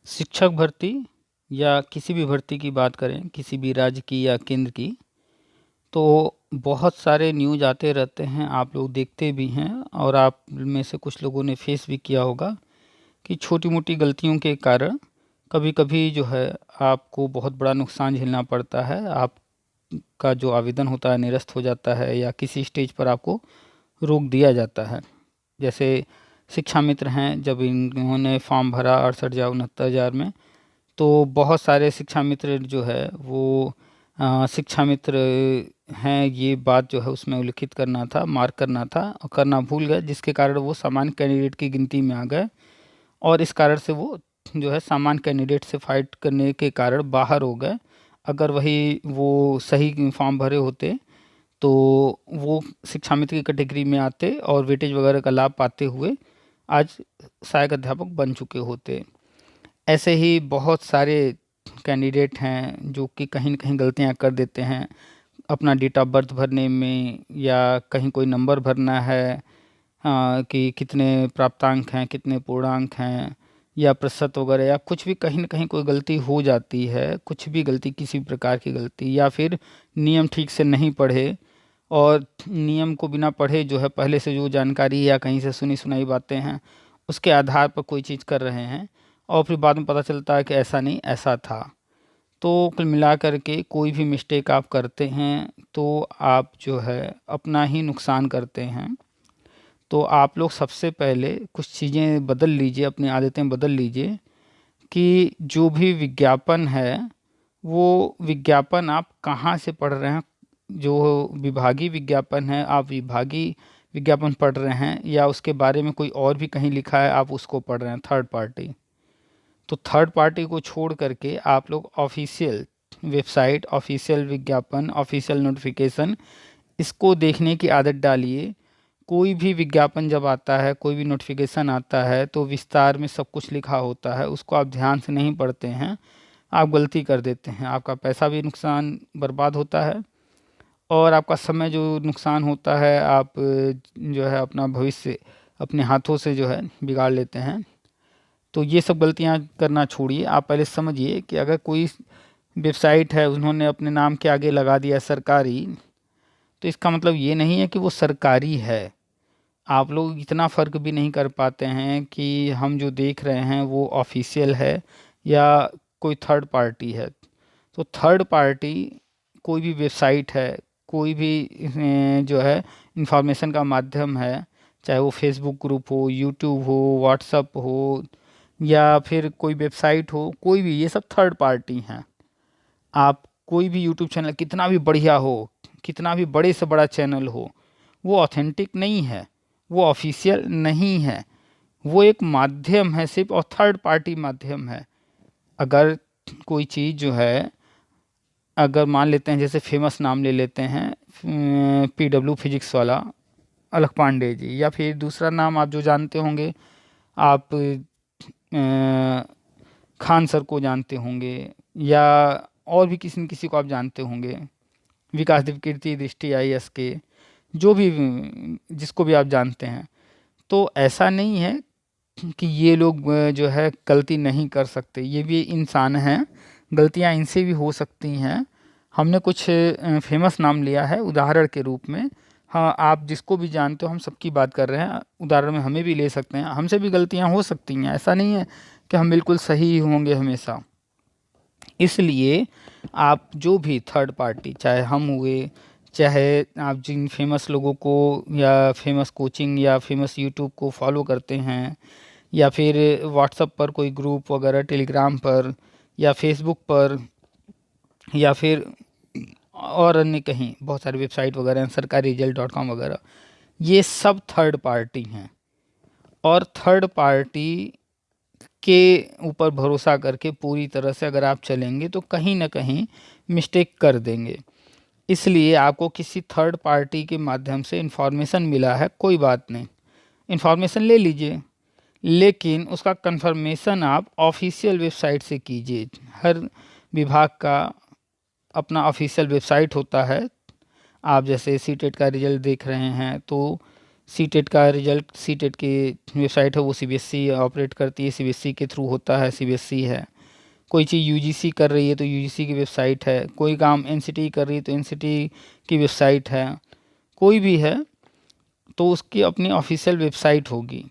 शिक्षक भर्ती या किसी भी भर्ती की बात करें, किसी भी राज्य की या केंद्र की, तो बहुत सारे न्यूज़ आते रहते हैं, आप लोग देखते भी हैं और आप में से कुछ लोगों ने फेस भी किया होगा कि छोटी-मोटी गलतियों के कारण कभी-कभी जो है आपको बहुत बड़ा नुकसान झेलना पड़ता है। आपका जो आवेदन होता है निरस्त हो जाता है या किसी स्टेज पर आपको रोक दिया जाता है। जैसे शिक्षा मित्र हैं, जब इन्होंने फॉर्म भरा 68 या 69,000 में, तो बहुत सारे शिक्षा मित्र जो है वो शिक्षा मित्र हैं, ये बात जो है उसमें उल्लिखित करना था, मार्क करना था और करना भूल गए, जिसके कारण वो सामान्य कैंडिडेट की गिनती में आ गए और इस कारण से वो जो है सामान्य कैंडिडेट से फाइट करने के कारण बाहर हो गए। अगर वही वो सही फॉर्म भरे होते तो वो शिक्षा मित्र की कैटेगरी में आते और वेटेज वगैरह का लाभ पाते हुए आज सहायक अध्यापक बन चुके होते। ऐसे ही बहुत सारे कैंडिडेट हैं जो कि कहीं न कहीं गलतियां कर देते हैं अपना डेट ऑफ बर्थ भरने में, या कहीं कोई नंबर भरना है कि कितने प्राप्तांक हैं, कितने पूर्णांक हैं, या प्रतिशत वगैरह, या कुछ भी कहीं न कहीं कोई गलती हो जाती है, कुछ भी गलती, किसी भी प्रकार की गलती, या फिर नियम ठीक से नहीं पढ़े और नियम को बिना पढ़े जो है पहले से जो जानकारी या कहीं से सुनी सुनाई बातें हैं उसके आधार पर कोई चीज़ कर रहे हैं और फिर बाद में पता चलता है कि ऐसा नहीं, ऐसा था। तो कुल मिलाकर के कोई भी मिस्टेक आप करते हैं तो आप जो है अपना ही नुकसान करते हैं। तो आप लोग सबसे पहले कुछ चीज़ें बदल लीजिए, अपनी आदतें बदल लीजिए कि जो भी विज्ञापन है वो विज्ञापन आप कहाँ से पढ़ रहे हैं। जो विभागीय विज्ञापन है आप विभागीय विज्ञापन पढ़ रहे हैं, या उसके बारे में कोई और भी कहीं लिखा है आप उसको पढ़ रहे हैं, थर्ड पार्टी। तो थर्ड पार्टी को छोड़ करके आप लोग ऑफिशियल वेबसाइट, ऑफिशियल विज्ञापन, ऑफिशियल नोटिफिकेशन, इसको देखने की आदत डालिए। कोई भी विज्ञापन जब आता है, कोई भी नोटिफिकेशन आता है तो विस्तार में सब कुछ लिखा होता है, उसको आप ध्यान से नहीं पढ़ते हैं, आप गलती कर देते हैं, आपका पैसा भी नुकसान बर्बाद होता है और आपका समय जो नुकसान होता है, आप जो है अपना भविष्य अपने हाथों से जो है बिगाड़ लेते हैं। तो ये सब गलतियां करना छोड़िए। आप पहले समझिए कि अगर कोई वेबसाइट है उन्होंने अपने नाम के आगे लगा दिया सरकारी, तो इसका मतलब ये नहीं है कि वो सरकारी है। आप लोग इतना फ़र्क भी नहीं कर पाते हैं कि हम जो देख रहे हैं वो ऑफिशियल है या कोई थर्ड पार्टी है। तो थर्ड पार्टी कोई भी वेबसाइट है, कोई भी जो है इंफॉर्मेशन का माध्यम है, चाहे वो फेसबुक ग्रुप हो, यूट्यूब हो, व्हाट्सअप हो, या फिर कोई वेबसाइट हो, कोई भी, ये सब थर्ड पार्टी हैं। आप कोई भी यूट्यूब चैनल कितना भी बढ़िया हो, कितना भी बड़े से बड़ा चैनल हो, वो ऑथेंटिक नहीं है, वो ऑफिशियल नहीं है, वो एक माध्यम है सिर्फ, और थर्ड पार्टी माध्यम है। अगर कोई चीज़ जो है, अगर मान लेते हैं जैसे फेमस नाम ले लेते हैं, PW फिजिक्स वाला अलख पांडे जी, या फिर दूसरा नाम आप जो जानते होंगे, आप खान सर को जानते होंगे, या और भी किसी न किसी को आप जानते होंगे, विकास देव कीर्ति दृष्टि IAS के, जो भी जिसको भी आप जानते हैं, तो ऐसा नहीं है कि ये लोग जो है गलती नहीं कर सकते, ये भी इंसान हैं, गलतियां इनसे भी हो सकती हैं। हमने कुछ फेमस नाम लिया है उदाहरण के रूप में। हाँ, आप जिसको भी जानते हो, हम सबकी बात कर रहे हैं, उदाहरण में हमें भी ले सकते हैं, हमसे भी गलतियां हो सकती हैं, ऐसा नहीं है कि हम बिल्कुल सही ही होंगे हमेशा। इसलिए आप जो भी थर्ड पार्टी, चाहे हम हुए, चाहे आप जिन फेमस लोगों को या फेमस कोचिंग या फेमस यूट्यूब को फॉलो करते हैं, या फिर व्हाट्सएप पर कोई ग्रुप वगैरह, टेलीग्राम पर या फेसबुक पर, या फिर और अन्य कहीं बहुत सारी वेबसाइट वगैरह हैं, सरकारी रिजल्ट.com वगैरह, ये सब थर्ड पार्टी हैं। और थर्ड पार्टी के ऊपर भरोसा करके पूरी तरह से अगर आप चलेंगे तो कहीं ना कहीं मिस्टेक कर देंगे। इसलिए आपको किसी थर्ड पार्टी के माध्यम से इन्फॉर्मेशन मिला है, कोई बात नहीं, इन्फॉर्मेशन ले लीजिए, लेकिन उसका कंफर्मेशन आप ऑफिशियल वेबसाइट से कीजिए। हर विभाग का अपना ऑफिशियल वेबसाइट होता है। आप जैसे सीटेट का रिजल्ट देख रहे हैं तो सीटेट का रिजल्ट, सीटेट की वेबसाइट है वो सीबीएसई ऑपरेट करती है, सीबीएसई के थ्रू होता है, सीबीएसई है। कोई चीज़ यूजीसी कर रही है तो यूजीसी की वेबसाइट है, कोई काम एनसीटी कर रही है तो एनसीटी की वेबसाइट है, कोई भी है तो उसकी अपनी ऑफिशियल वेबसाइट होगी।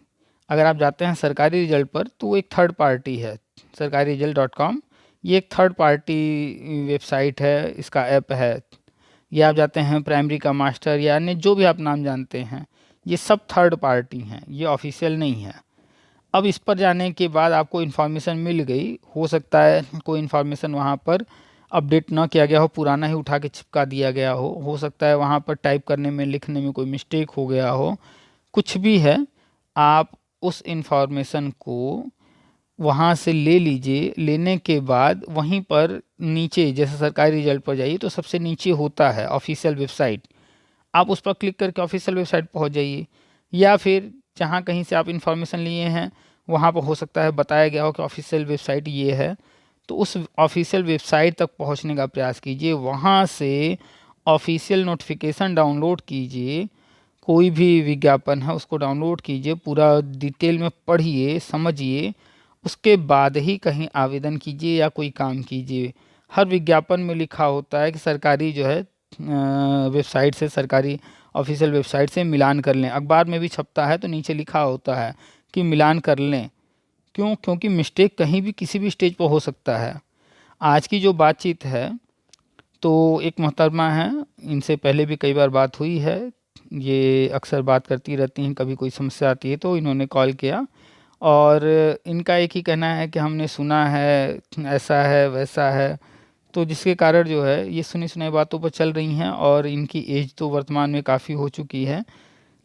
अगर आप जाते हैं सरकारी रिजल्ट पर तो वो एक थर्ड पार्टी है, सरकारी रिजल्ट .com, ये एक थर्ड पार्टी वेबसाइट है, इसका ऐप है। या आप जाते हैं प्राइमरी का मास्टर या अन्य जो भी आप नाम जानते हैं, ये सब थर्ड पार्टी हैं, ये ऑफिशियल नहीं है। अब इस पर जाने के बाद आपको इन्फॉर्मेशन मिल गई, हो सकता है कोई इन्फॉर्मेशन वहाँ पर अपडेट ना किया गया हो, पुराना ही उठा के चिपका दिया गया हो सकता है वहाँ पर टाइप करने में, लिखने में कोई मिस्टेक हो गया हो, कुछ भी है। आप उस इन्फॉर्मेशन को वहाँ से ले लीजिए, लेने के बाद वहीं पर नीचे जैसे सरकारी रिजल्ट पर जाइए तो सबसे नीचे होता है ऑफिशियल वेबसाइट, आप उस पर क्लिक करके ऑफिशियल वेबसाइट पहुँच जाइए। या फिर जहाँ कहीं से आप इन्फॉर्मेशन लिए हैं वहाँ पर हो सकता है बताया गया हो कि ऑफिशियल वेबसाइट ये है, तो उस ऑफिशियल वेबसाइट तक पहुँचने का प्रयास कीजिए, वहाँ से ऑफिशियल नोटिफिकेशन डाउनलोड कीजिए, कोई भी विज्ञापन है उसको डाउनलोड कीजिए, पूरा डिटेल में पढ़िए, समझिए, उसके बाद ही कहीं आवेदन कीजिए या कोई काम कीजिए। हर विज्ञापन में लिखा होता है कि सरकारी जो है वेबसाइट से, सरकारी ऑफिशियल वेबसाइट से मिलान कर लें, अखबार में भी छपता है तो नीचे लिखा होता है कि मिलान कर लें। क्यों? क्योंकि मिस्टेक कहीं भी किसी भी स्टेज पर हो सकता है। आज की जो बातचीत है तो एक मोहतरमा है, इनसे पहले भी कई बार बात हुई है, ये अक्सर बात करती रहती हैं, कभी कोई समस्या आती है तो इन्होंने कॉल किया और इनका एक ही कहना है कि हमने सुना है ऐसा है वैसा है, तो जिसके कारण जो है ये सुनी सुनाई बातों पर चल रही हैं और इनकी एज तो वर्तमान में काफ़ी हो चुकी है,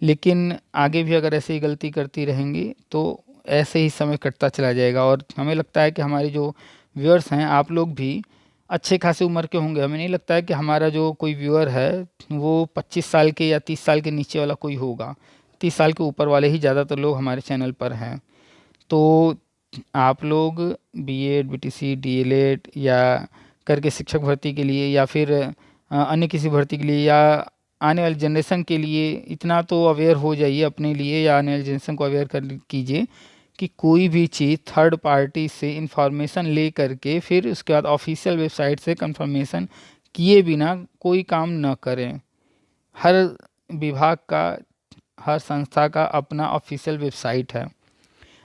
लेकिन आगे भी अगर ऐसे ही गलती करती रहेंगी तो ऐसे ही समय कटता चला जाएगा। और हमें लगता है कि हमारे जो व्यूअर्स हैं, आप लोग भी अच्छे खासी उम्र के होंगे, हमें नहीं लगता है कि हमारा जो कोई व्यूअर है वो 25 साल के या 30 साल के नीचे वाला कोई होगा, 30 साल के ऊपर वाले ही ज़्यादातर लोग हमारे चैनल पर हैं। तो आप लोग बीएड, बीटीसी, डीएलएड या करके शिक्षक भर्ती के लिए या फिर अन्य किसी भर्ती के लिए या आने वाली जनरेशन के लिए इतना तो अवेयर हो जाइए अपने लिए, या आने वाली जनरेशन को अवेयर कर कीजिए कि कोई भी चीज़ थर्ड पार्टी से इंफॉर्मेशन ले करके फिर उसके बाद ऑफिशियल वेबसाइट से कंफर्मेशन किए बिना कोई काम न करें। हर विभाग का, हर संस्था का अपना ऑफिशियल वेबसाइट है।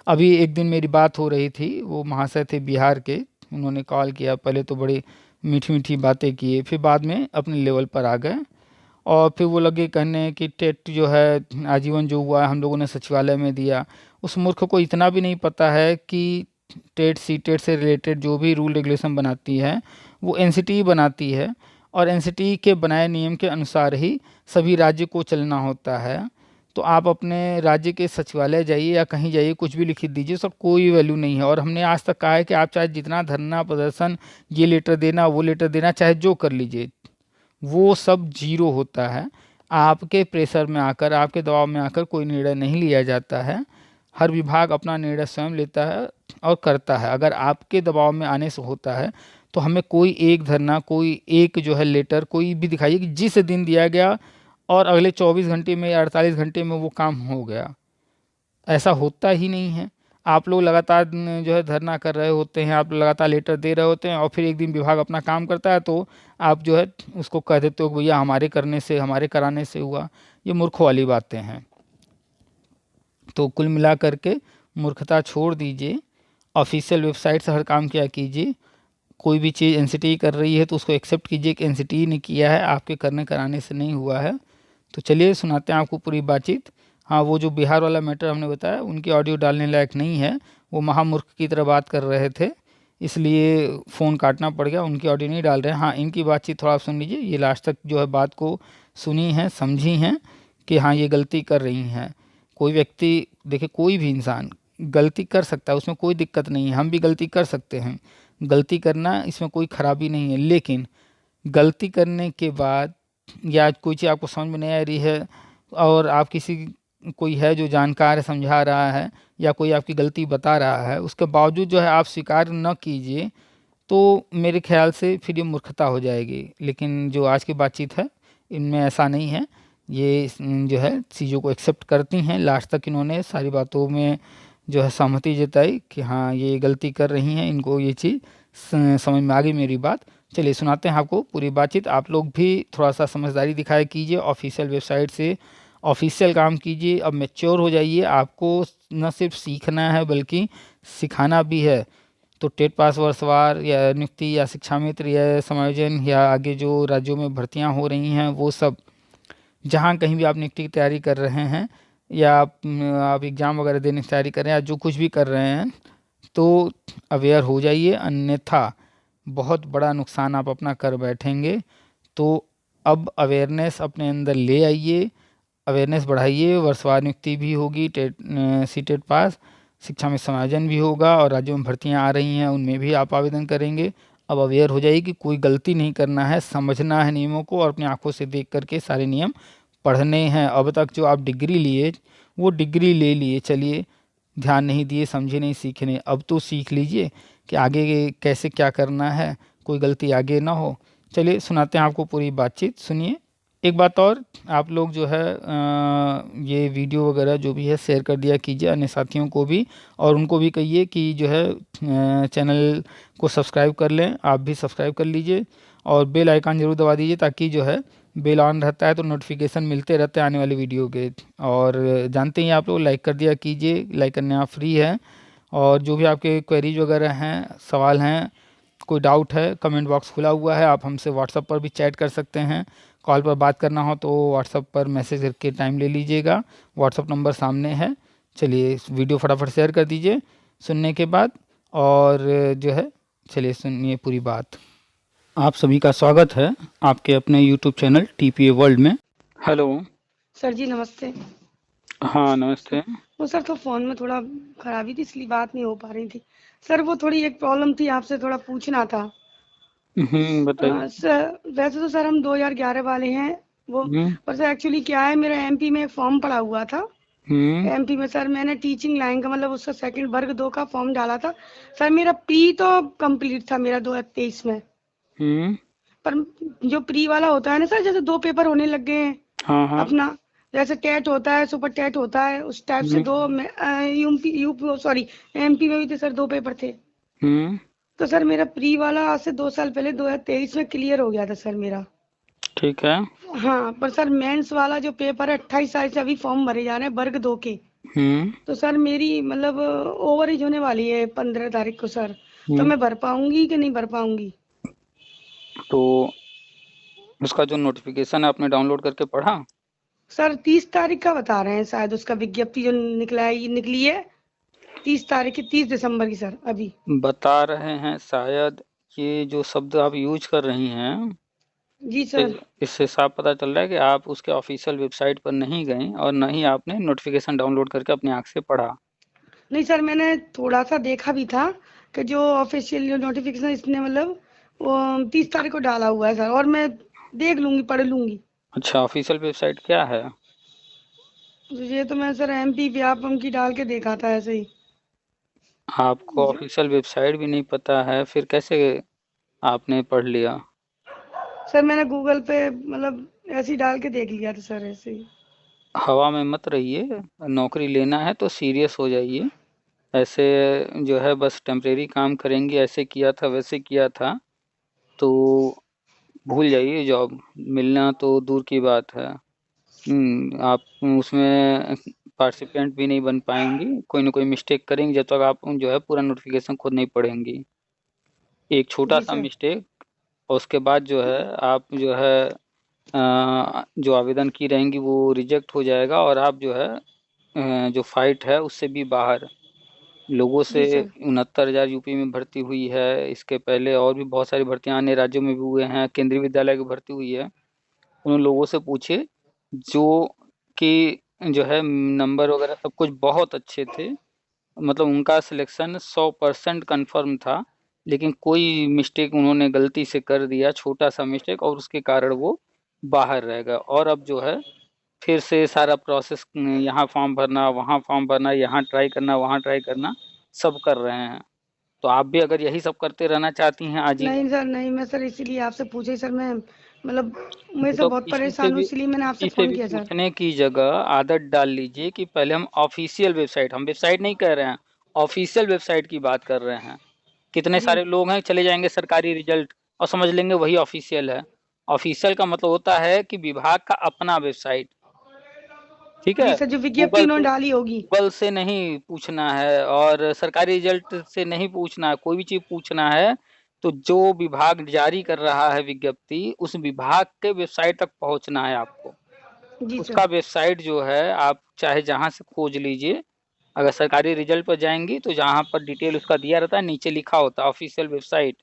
अभी एक दिन मेरी बात हो रही थी, वो महाशय थे बिहार के, उन्होंने कॉल किया, पहले तो बड़ी मीठी मीठी बातें किए, फिर बाद में अपने लेवल पर आ गए और फिर वो लगे कहने कि टेट जो है आजीवन जो हुआ है हम लोगों ने सचिवालय में दिया। उस मूर्ख को इतना भी नहीं पता है कि टेट सीटेट से रिलेटेड जो भी रूल रेगुलेशन बनाती है वो एनसीटी बनाती है और एनसीटी के बनाए नियम के अनुसार ही सभी राज्य को चलना होता है। तो आप अपने राज्य के सचिवालय जाइए या कहीं जाइए, कुछ भी लिख दीजिए, उसका कोई वैल्यू नहीं है। और हमने आज तक कहा है कि आप चाहे जितना धरना प्रदर्शन, ये लेटर देना वो लेटर देना, चाहे जो कर लीजिए, वो सब जीरो होता है। आपके प्रेशर में आकर, आपके दबाव में आकर कोई निर्णय नहीं लिया जाता है। हर विभाग अपना निर्णय स्वयं लेता है और करता है। अगर आपके दबाव में आने से होता है तो हमें कोई एक धरना, कोई एक जो है लेटर, कोई भी दिखाइए कि जिस दिन दिया गया और अगले 24 घंटे में या 48 घंटे में वो काम हो गया। ऐसा होता ही नहीं है। आप लोग लगातार जो है धरना कर रहे होते हैं, आप लगातार लेटर दे रहे होते हैं और फिर एक दिन विभाग अपना काम करता है तो आप जो है उसको कह देते हो भैया हमारे करने से, हमारे कराने से हुआ। ये मूर्खों वाली बातें हैं। तो कुल मिला करके मूर्खता छोड़ दीजिए, ऑफिशियल वेबसाइट से हर काम किया कीजिए। कोई भी चीज़ एनसीटी कर रही है तो उसको एक्सेप्ट कीजिए कि एनसीटी ने किया है, आपके करने कराने से नहीं हुआ है। तो चलिए सुनाते हैं आपको पूरी बातचीत। हाँ, वो जो बिहार वाला मैटर हमने बताया उनकी ऑडियो डालने लायक नहीं है, वो महामूर्ख की तरह बात कर रहे थे, इसलिए फ़ोन काटना पड़ गया, उनकी ऑडियो नहीं डाल रहे हैं। हाँ, इनकी बातचीत थोड़ा सुन लीजिए, ये लास्ट तक जो है बात को सुनी है, समझी हैं कि हाँ ये गलती कर रही हैं। कोई व्यक्ति, देखिए कोई भी इंसान गलती कर सकता है, उसमें कोई दिक्कत नहीं है, हम भी गलती कर सकते हैं, गलती करना इसमें कोई ख़राबी नहीं है। लेकिन गलती करने के बाद या कोई चीज़ आपको समझ में नहीं आ रही है और आप किसी, कोई है जो जानकार है, समझा रहा है या कोई आपकी गलती बता रहा है, उसके बावजूद जो है आप स्वीकार न कीजिए, तो मेरे ख्याल से फिर ये मूर्खता हो जाएगी। लेकिन जो आज की बातचीत है इनमें ऐसा नहीं है। ये जो है चीज़ों को एक्सेप्ट करती हैं। लास्ट तक इन्होंने सारी बातों में जो है सहमति जताई कि हाँ ये गलती कर रही हैं, इनको ये चीज़ समझ में आ गई मेरी बात। चलिए सुनाते हैं आपको पूरी बातचीत। आप लोग भी थोड़ा सा समझदारी दिखाया कीजिए, ऑफिशियल वेबसाइट से ऑफिशियल काम कीजिए। अब मैच्योर हो जाइए, आपको न सिर्फ सीखना है बल्कि सिखाना भी है। तो टेट पास वर्षवार या नियुक्ति या शिक्षा मित्र या समायोजन या आगे जो राज्यों में भर्तियां हो रही हैं वो सब, जहाँ कहीं भी आप नियुक्ति की तैयारी कर रहे हैं या आप एग्ज़ाम वगैरह देने की तैयारी कर रहे हैं या जो कुछ भी कर रहे हैं, तो अवेयर हो जाइए, अन्यथा बहुत बड़ा नुकसान आप अपना कर बैठेंगे। तो अब अवेयरनेस अपने अंदर ले आइए, अवेयरनेस बढ़ाइए। वर्षवार नियुक्ति भी होगी, सी टेट पास, शिक्षा में समायोजन भी होगा और राज्यों में भर्तियां आ रही हैं उनमें भी आप आवेदन करेंगे। अब अवेयर हो जाइए कि कोई गलती नहीं करना है, समझना है नियमों को और अपनी आंखों से देख करके सारे नियम पढ़ने हैं। अब तक जो आप डिग्री लिए वो डिग्री ले लिए, चलिए ध्यान नहीं दिए, समझे नहीं, सीखे नहीं। अब तो सीख लीजिए कि आगे कैसे क्या करना है, कोई गलती आगे ना हो। चलिए सुनाते हैं आपको पूरी बातचीत, सुनिए। एक बात और, आप लोग जो है ये वीडियो वगैरह जो भी है शेयर कर दिया कीजिए अन्य साथियों को भी, और उनको भी कहिए कि जो है चैनल को सब्सक्राइब कर लें। आप भी सब्सक्राइब कर लीजिए और बेल आइकन ज़रूर दबा दीजिए, ताकि जो है बेल ऑन रहता है तो नोटिफिकेशन मिलते रहते हैं आने वाली वीडियो के। और जानते ही आप लोग लाइक कर दिया कीजिए, लाइक करने आप फ्री है। और जो भी आपके क्वेरीज वगैरह हैं, सवाल हैं, कोई डाउट है, कमेंट बॉक्स खुला हुआ है, आप हमसे व्हाट्सएप पर भी चैट कर सकते हैं। कॉल पर बात करना हो तो व्हाट्सएप पर मैसेज करके टाइम ले लीजिएगा, व्हाट्सएप नंबर सामने है। चलिए वीडियो फटाफट शेयर कर दीजिए सुनने के बाद, और जो है चलिए सुनिए पूरी बात। आप सभी का स्वागत है आपके अपने यूट्यूब चैनल टीपीए वर्ल्ड में। हेलो सर जी नमस्ते। हाँ नमस्ते। वो सर तो फ़ोन में थोड़ा खराबी थी इसलिए बात नहीं हो पा रही थी। सर वो थोड़ी एक प्रॉब्लम थी, आपसे थोड़ा पूछना था। बताइए। सर वैसे तो सर हम 2011 वाले हैं वो, पर सर एक्चुअली क्या है, मेरा एमपी में एक फॉर्म पड़ा हुआ था। एमपी में सर मैंने टीचिंग लाइन का मतलब उसका सेकंड वर्ग 2 का फॉर्म डाला था। सर मेरा प्री तो कंप्लीट था मेरा 2023 में, पर जो प्री वाला होता है ना सर, जैसे 2 पेपर होने लग गए हैं। हाँ हाँ। अपना जैसे टेट होता है, सुपर टेट होता है, उस टाइप से 2 में यूपी सॉरी एमपी में भी तो सर 2 पेपर थे। तो सर मेरा प्री वाला आज से 2 साल पहले 2023 में क्लियर हो गया था सर मेरा। ठीक है। हाँ, पर सर मेंस वाला जो पेपर है 28 तारीख से अभी फॉर्म भरे जा रहे हैं वर्ग 2 के। तो सर मेरी मतलब ओवर एज होने वाली है 15 तारीख को सर, तो मैं भर पाऊंगी कि नहीं भर पाऊंगी? तो उसका जो नोटिफिकेशन है आपने डाउनलोड करके पढ़ा? सर 30 तारीख का बता रहे हैं शायद, उसका विज्ञप्ति जो निकला है, ये निकली है 30 तारीख की, 30 दिसंबर की सर अभी बता रहे हैं शायद। ये जो शब्द आप यूज कर रही हैं, जी सर। इससे साफ पता चल रहा है कि आप उसके ऑफिशियल वेबसाइट पर नहीं गई और न ही आपने नोटिफिकेशन डाउनलोड करके अपनी आंख से पढ़ा। नहीं सर, मैंने थोड़ा सा देखा भी था कि जो ऑफिशियल जो नोटिफिकेशन इसने मतलब वो 30 तारीख को डाला हुआ है सर, और मैं देख लूंगी, पढ़ लूंगी। अच्छा, ऑफिशियल वेबसाइट क्या है? तो ये तो मैं सर एमपी व्यापम की डाल के देखा था ऐसे ही। आपको ऑफिशियल वेबसाइट भी नहीं पता है, फिर कैसे आपने पढ़ लिया? सर मैंने गूगल पे मतलब ऐसे ही डाल के देख लिया था सर, ऐसे ही। हवा में मत रहिए, नौकरी लेना है तो सीरियस हो जाइए। ऐसे जो है बस टेम्परेरी काम करेंगे, ऐसे किया था वैसे किया था तो भूल जाइए, जॉब मिलना तो दूर की बात है। आप उसमें पार्टिसिपेंट भी नहीं बन पाएंगी, कोई ना कोई मिस्टेक करेंगे जब तक आप जो है पूरा नोटिफिकेशन खुद नहीं पढ़ेंगी। एक छोटा जी सा सर। मिस्टेक और उसके बाद जो है आप जो है जो आवेदन की रहेंगी वो रिजेक्ट हो जाएगा और आप जो है जो फाइट है उससे भी बाहर। लोगों से जी सर। 69,000 यूपी में भर्ती हुई है, इसके पहले और भी बहुत सारी भर्तियां अन्य राज्यों में भी हुए हैं, केंद्रीय विद्यालय की भर्ती हुई है। उन लोगों से पूछे जो कि जो है नंबर वगैरह सब कुछ बहुत अच्छे थे, मतलब उनका सिलेक्शन 100% कन्फर्म था, लेकिन कोई मिस्टेक उन्होंने गलती से कर दिया, छोटा सा मिस्टेक, और उसके कारण वो बाहर रह गया। और अब जो है फिर से सारा प्रोसेस, यहाँ फॉर्म भरना, वहाँ फॉर्म भरना, यहाँ ट्राई करना, वहाँ ट्राई करना, सब कर रहे हैं। तो आप भी अगर यही सब करते रहना चाहती हैं नहीं आजीवन। सर नहीं, मैं सर इसीलिए आपसे पूछे सर, मैं मतलब मैं से तो बहुत किसी से परेशान हूँ, भी इसलिए मैंने आपसे किसी से फ़ोन भी किया सर। पूछने की जगह आदत डाल लीजिए कि पहले हम ऑफिशियल वेबसाइट, हम वेबसाइट नहीं कह रहे हैं, ऑफिशियल वेबसाइट की बात कर रहे हैं। कितने जी। सारे लोग हैं चले जाएंगे सरकारी रिजल्ट और समझ लेंगे वही ऑफिशियल है। ऑफिशियल का मतलब होता है कि विभाग का अपना वेबसाइट, ठीक जी है। सर, जो विज्ञप्ति गूगल उन्होंने पे डाली होगी। गूगल से नहीं पूछना है और सरकारी रिजल्ट से नहीं पूछना है, कोई भी चीज पूछना है तो जो विभाग जारी कर रहा है विज्ञप्ति, उस विभाग के वेबसाइट तक पहुंचना है आपको। जी उसका सर। वेबसाइट जो है आप चाहे जहां से खोज लीजिए। अगर सरकारी रिजल्ट पर जाएंगी तो जहां पर डिटेल उसका दिया रहता है नीचे लिखा होता है ऑफिशियल वेबसाइट,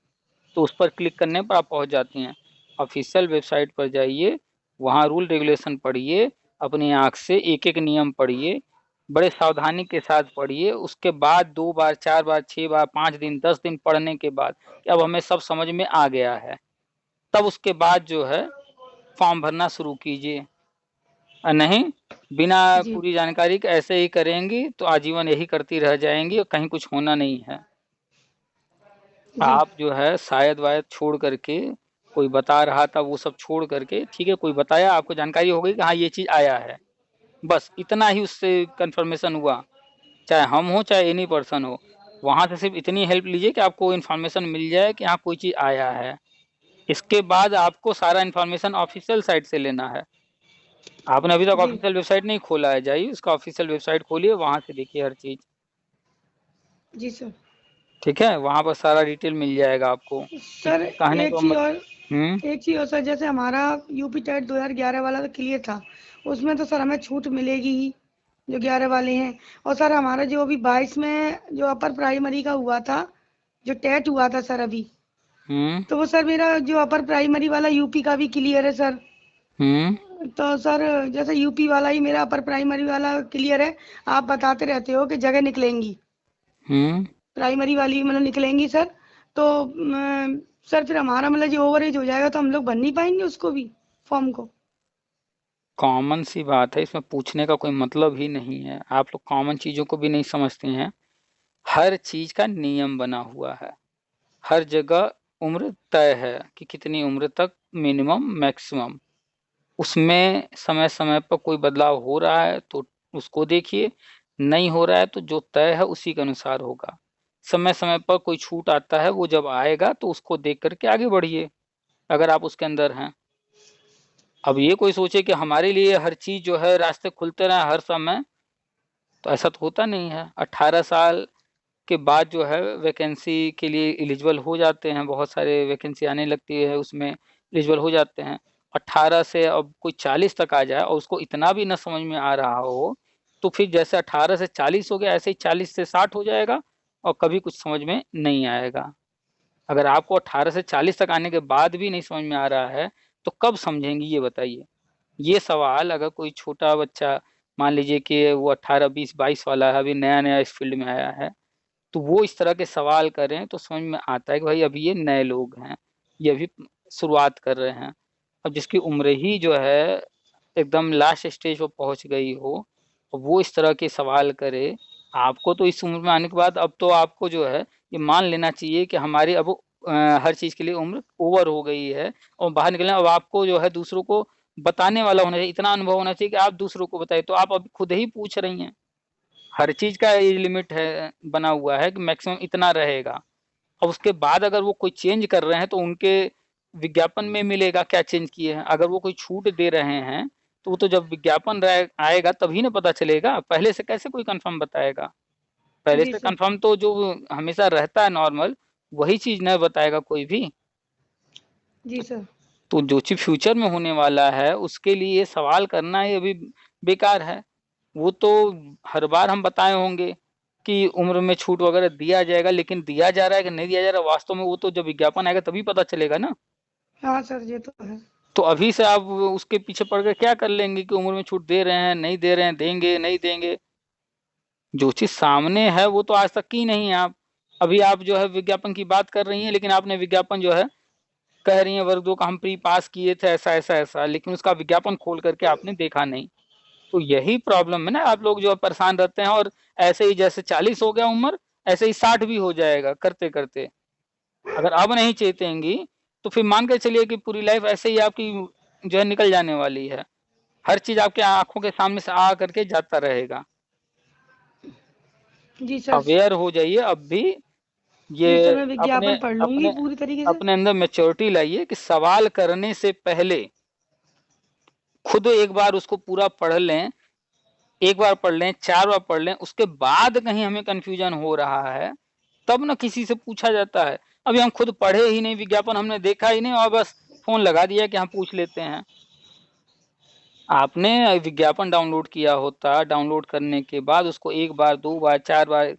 तो उस पर क्लिक करने पर आप पहुंच जाती हैं। ऑफिशियल वेबसाइट पर जाइए, वहाँ रूल रेगुलेशन पढ़िए, अपनी आँख से एक एक नियम पढ़िए, बड़े सावधानी के साथ पढ़िए। उसके बाद 2 बार 4 बार 6 बार 5 दिन 10 दिन पढ़ने के बाद कि अब हमें सब समझ में आ गया है, तब उसके बाद जो है फॉर्म भरना शुरू कीजिए। नहीं, बिना जी। पूरी जानकारी के ऐसे ही करेंगी तो आजीवन यही करती रह जाएंगी और कहीं कुछ होना नहीं है। जी। आप जो है शायद वायद छोड़ करके, कोई बता रहा था वो सब छोड़ करके, ठीक है, कोई बताया आपको जानकारी हो गई कि हाँ ये चीज आया है, बस इतना ही उससे कंफर्मेशन हुआ। चाहे हम हो चाहे एनी पर्सन हो, वहां से सिर्फ इतनी हेल्प लीजिए कि आपको इन्फॉर्मेशन मिल जाए कि हाँ कोई चीज आया है। इसके बाद आपको सारा इन्फॉर्मेशन ऑफिशियल साइट से लेना है। आपने अभी तक जी। ऑफिशियल वेबसाइट नहीं खोला है, जाइए उसका ऑफिशियल वेबसाइट खोलिए, वहां से देखिए हर चीज। जी सर। ठीक है, वहां पर सारा डिटेल मिल जाएगा आपको। सर कहने एक को चीज़ मत। और हम्म। एक चीज़ और सर, जैसे हमारा यूपी टेट 2011 वाला तो क्लियर था, उसमें तो सर हमें छूट मिलेगी ही, जो 11 वाले हैं। और सर हमारा जो अभी 22 में जो अपर प्राइमरी का हुआ था, जो टेट हुआ था सर अभी, हम्म। तो वो सर मेरा जो अपर प्राइमरी वाला यूपी का भी क्लियर है सर। हम्म। तो सर जैसे यूपी वाला ही मेरा अपर प्राइमरी वाला क्लियर है, आप बताते रहते हो कि जगह निकलेंगी, हम्म। प्राइमरी वाली मतलब निकलेंगी सर। तो सर फिर हमारा मतलब जो ओवर एज हो जाएगा तो हम लोग भर नहीं पाएंगे उसको भी, फॉर्म को। कॉमन सी बात है, इसमें पूछने का कोई मतलब ही नहीं है। आप लोग कॉमन चीजों को भी नहीं समझते हैं। हर चीज का नियम बना हुआ है, हर जगह उम्र तय है कि कितनी उम्र तक मिनिमम मैक्सिमम। उसमें समय समय पर कोई बदलाव हो रहा है तो उसको देखिए, नहीं हो रहा है तो जो तय है उसी के अनुसार होगा। समय समय पर कोई छूट आता है, वो जब आएगा तो उसको देख करके आगे बढ़िए, अगर आप उसके अंदर हैं। अब ये कोई सोचे कि हमारे लिए हर चीज जो है रास्ते खुलते रहे हर समय, तो ऐसा तो होता नहीं है। 18 साल के बाद जो है वैकेंसी के लिए एलिजिबल हो जाते हैं, बहुत सारे वैकेंसी आने लगती है, उसमें एलिजिबल हो जाते हैं। 18 से अब कोई 40 तक आ जाए और उसको इतना भी न समझ में आ रहा हो, तो फिर जैसे 18 से 40 हो गया ऐसे ही 40 से 60 हो जाएगा और कभी कुछ समझ में नहीं आएगा। अगर आपको 18 से 40 तक आने के बाद भी नहीं समझ में आ रहा है तो कब समझेंगी ये बताइए। ये सवाल अगर कोई छोटा बच्चा, मान लीजिए कि वो 18 20 22 वाला है, अभी नया नया इस फील्ड में आया है, तो वो इस तरह के सवाल करें तो समझ में आता है कि भाई अभी ये नए लोग हैं, ये अभी शुरुआत कर रहे हैं। अब जिसकी उम्र ही जो है एकदम लास्ट स्टेज पर पहुंच गई हो और वो इस तरह के सवाल करे, आपको तो इस उम्र में आने के बाद अब तो आपको जो है ये मान लेना चाहिए कि हमारी अब हर चीज के लिए उम्र ओवर हो गई है और बाहर निकलना। अब आपको जो है दूसरों को बताने वाला होना चाहिए, इतना अनुभव होना चाहिए कि आप दूसरों को बताए। तो आप अब खुद ही पूछ रही हैं, हर चीज का एज लिमिट है, बना हुआ है कि मैक्सिमम इतना रहेगा। अब उसके बाद अगर वो कोई चेंज कर रहे हैं तो उनके विज्ञापन में मिलेगा क्या चेंज किए हैं। अगर वो कोई छूट दे रहे हैं तो वो तो जब विज्ञापन आएगा तभी ना पता चलेगा, पहले से कैसे कोई कंफर्म बताएगा। पहले जी से सर। कंफर्म तो जो हमेशा रहता है नॉर्मल, वही चीज न बताएगा कोई भी। जी सर। तो जो चीज फ्यूचर में होने वाला है उसके लिए ये सवाल करना ही अभी बेकार है। वो तो हर बार हम बताए होंगे कि उम्र में छूट वगैरह दिया जाएगा, लेकिन दिया जा रहा है कि नहीं दिया जा रहा है वास्तव में, वो तो जब विज्ञापन आएगा तभी पता चलेगा ना। हाँ सर, ये तो है। तो अभी से आप उसके पीछे पड़ के क्या कर लेंगे कि उम्र में छूट दे रहे हैं नहीं दे रहे हैं, देंगे नहीं देंगे। जो चीज सामने है वो तो आज तक की नहीं है आप। अभी आप जो है विज्ञापन की बात कर रही हैं, लेकिन आपने विज्ञापन जो है कह रही हैं वर्ग 2 का हम प्री पास किए थे ऐसा ऐसा ऐसा, लेकिन उसका विज्ञापन खोल करके आपने देखा नहीं। तो यही प्रॉब्लम है ना, आप लोग जो है परेशान रहते हैं और ऐसे ही जैसे 40 हो गया उम्र, ऐसे ही 60 भी हो जाएगा करते करते। अगर अब नहीं चेतेंगी तो फिर मान के चलिए कि पूरी लाइफ ऐसे ही आपकी जो है निकल जाने वाली है। हर चीज आपके आंखों के सामने से आ करके जाता रहेगा। जी सर। अवेयर हो जाइए अब भी। ये जी सर, मैं अपने विज्ञापन पढ़ लूंगी अपने पूरी तरीके से। अपने अंदर मैच्योरिटी लाइए कि सवाल करने से पहले खुद एक बार उसको पूरा पढ़ लें, एक बार पढ़ लें, 4 बार पढ़ लें, उसके बाद कहीं हमें कन्फ्यूजन हो रहा है तब ना किसी से पूछा जाता है। अभी हम खुद पढ़े ही नहीं, विज्ञापन हमने देखा ही नहीं और बस फोन लगा दिया कि हम पूछ लेते हैं। आपने विज्ञापन डाउनलोड किया होता, डाउनलोड करने के बाद उसको 1 बार, 2 बार, 4 बार,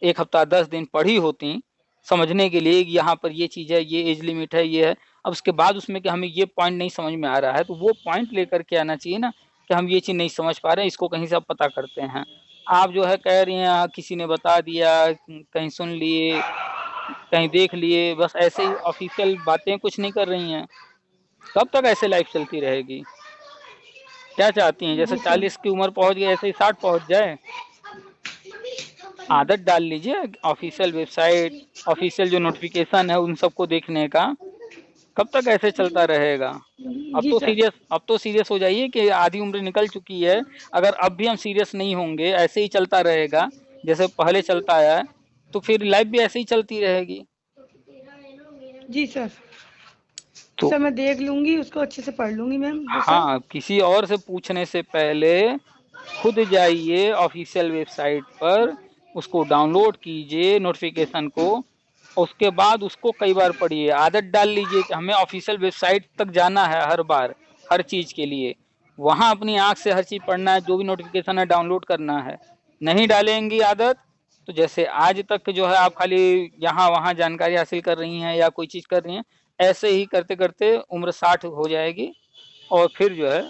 1 हफ्ता, 10 दिन पढ़ी होती समझने के लिए कि यहाँ पर ये चीज़ है, ये एज लिमिट है, ये है। अब उसके बाद उसमें कि हमें ये पॉइंट नहीं समझ में आ रहा है, तो वो पॉइंट लेकर के आना चाहिए ना कि हम ये चीज़ नहीं समझ पा रहे हैं, इसको कहीं से अब पता करते हैं। आप जो है कह रही हैं किसी ने बता दिया, कहीं सुन लिए, कहीं देख लिए, बस ऐसे ही ऑफिशियल बातें कुछ नहीं कर रही हैं। कब तक ऐसे लाइफ चलती रहेगी? क्या चाहती हैं? जैसे जी सर। 40 की उम्र पहुंच गई ऐसे ही 60 पहुंच जाए? आदत डाल लीजिए ऑफिशियल वेबसाइट, ऑफिशियल जो नोटिफिकेशन है उन सबको देखने का। कब तक ऐसे चलता रहेगा? जी सर। अब तो सीरियस हो जाइए कि आधी उम्र निकल चुकी है। अगर अब भी हम सीरियस नहीं होंगे, ऐसे ही चलता रहेगा जैसे पहले चलता आया है, तो फिर लाइफ भी ऐसे ही चलती रहेगी। जी सर। तो सर मैं देख लूंगी, उसको अच्छे से पढ़ लूंगी मैम। जी सर। हाँ, किसी और से पूछने से पहले खुद जाइए ऑफिशियल वेबसाइट पर, उसको डाउनलोड कीजिए नोटिफिकेशन को, उसके बाद उसको कई बार पढ़िए। आदत डाल लीजिए कि हमें ऑफिशियल वेबसाइट तक जाना है हर बार, हर चीज के लिए। वहां अपनी आंख से हर चीज पढ़ना है, जो भी नोटिफिकेशन है डाउनलोड करना है। नहीं डालेंगी आदत तो जैसे आज तक जो है आप खाली यहाँ वहाँ जानकारी हासिल कर रही हैं या कोई चीज कर रही हैं, ऐसे ही करते करते उम्र 60 हो जाएगी और फिर जो है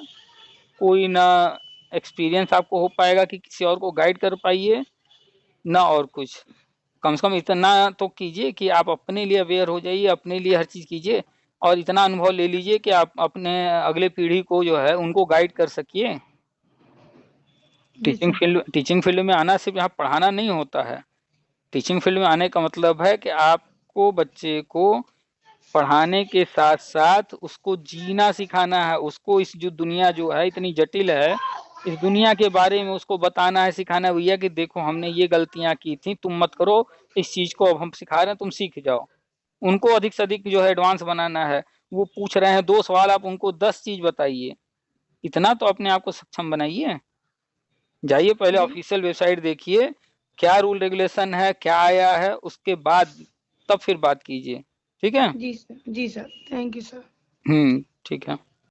कोई ना एक्सपीरियंस आपको हो पाएगा कि किसी और को गाइड कर पाइए, ना और कुछ। कम से कम इतना तो कीजिए कि आप अपने लिए अवेयर हो जाइए, अपने लिए हर चीज़ कीजिए और इतना अनुभव ले लीजिए कि आप अपने अगले पीढ़ी को जो है उनको गाइड कर सकिए। जी सर। टीचिंग फील्ड में आना सिर्फ यहाँ पढ़ाना नहीं होता है। टीचिंग फील्ड में आने का मतलब है कि आपको बच्चे को पढ़ाने के साथ साथ उसको जीना सिखाना है, उसको इस जो दुनिया जो है इतनी जटिल है, इस दुनिया के बारे में उसको बताना है, सिखाना है। भैया कि देखो हमने ये गलतियां की थी, तुम मत करो इस चीज को, अब हम सिखा रहे हैं तुम सीख जाओ। उनको अधिक से अधिक जो है एडवांस बनाना है। वो पूछ रहे हैं 2 सवाल, आप उनको 10 चीज बताइए। इतना तो अपने आप को सक्षम बनाइए। जाइए पहले जी। ऑफिशियल वेबसाइट देखिए, क्या रूल रेगुलेशन है, क्या आया है, उसके बाद तब फिर बात कीजिए। ठीक है? जी सर। जी सर, थैंक यू सर। ठीक है।